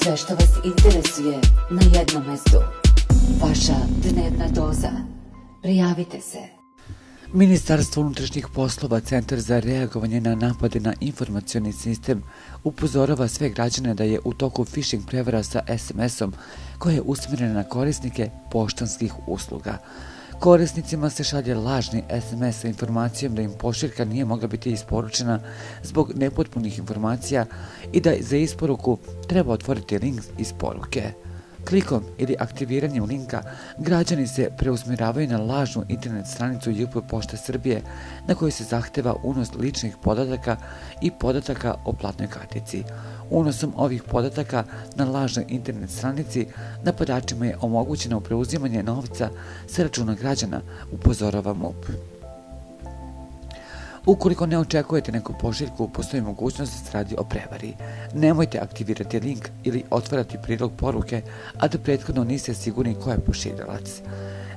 Sve što vas interesuje na jednom mestu. Vaša dnevna doza. Prijavite se. Ministarstvo unutrašnjih poslova, Centar za reagovanje na napade na informacioni sistem, upozorava sve građane da je u toku phishing prevara sa SMS-om koja je usmjerena na korisnike poštanskih usluga. Korisnicima se šalje lažni SMS sa informacijom da im pošiljka nije mogla biti isporučena zbog nepotpunih informacija i da za isporuku treba otvoriti link iz poruke. Klikom ili aktiviranjem linka građani se preusmjeravaju na lažnu internet stranicu JP Pošte Srbije na kojoj se zahteva unos ličnih podataka i podataka o platnoj kartici. Unosom ovih podataka na lažnoj internet stranici napadačima je omogućeno preuzimanje novca sa računa građana, upozorava MUP. Ukoliko ne očekujete neku pošiljku, postoji mogućnost da se radi o prevari. Nemojte aktivirati link ili otvarati prilog poruke, a da prethodno niste sigurni ko je pošiljalac.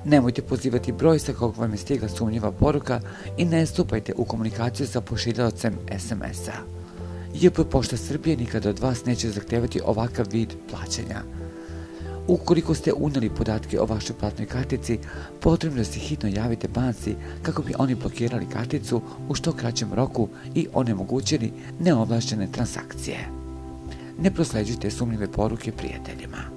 Nemojte pozivati broj sa kog vam je stigla sumnjiva poruka i ne stupajte u komunikaciju sa pošiljalcem SMS-a. JP Pošta Srbije nikada od vas neće zahtevati ovakav vid plaćanja. Ukoliko ste uneli podatke o vašoj platnoj kartici, potrebno da se hitno javite banci kako bi oni blokirali karticu u što kraćem roku i onemogućili neovlašćene transakcije. Ne prosleđujte sumnjive poruke prijateljima.